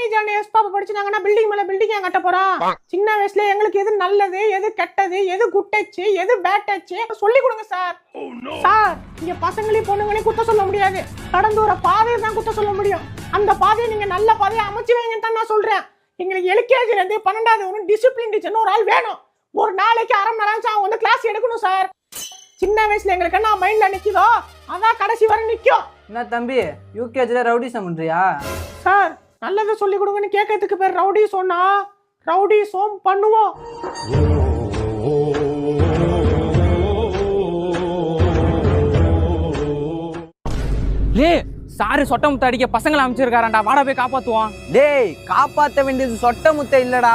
Antony Johnny எஸ்பாப்ப படிச்சுனாங்கன்னா building மேல building கட்ட போறோம். சின்ன வயசுல எங்களுக்கு எது நல்லது, எது கெட்டது, எது குட் டச், எது பேட் டச் சொல்லி கொடுங்க சார். சார், இங்க பசங்களையும் பொண்ணுங்களையும் குத்த சொல்ல முடியாது. கடந்து வர பாதையை தான் குத்த சொல்ல முடியும். அந்த பாதையை நீங்க நல்ல பாதையை அமைச்சு வைங்கன்னு தான் நான் சொல்றேன். எங்களுக்கு எல்கேஜில இருந்து 12வது வரைக்கும் டிசிப்ளின் டீச்சர்னு ஒரு ஆள் வேணும். ஒரு நாளைக்கு 1/2 மணி நேரம் அவங்க வந்து கிளாஸ் எடுக்கணும் சார். சின்ன வயசுல எங்களுக்கு என்ன மைண்ட்ல நிக்குதோ அதான் கடைசி வரை நிக்கும். என்ன தம்பி, யூகேஜில ரவுடிசம் பண்றியா? சார், நல்லது சொல்லி கொடுங்கன்னு கேட்கறதுக்கு பேர் ரவுடி சொன்னா ரவுடி சோம் பண்ணுவோம். லே சாரு சொட்ட முத்த அடிக்க பசங்களை அமைச்சிருக்காராண்டா, வாடா போய் காப்பாத்துவான். டேய், காப்பாத்த வேண்டியது சொட்ட முத்த இல்லடா,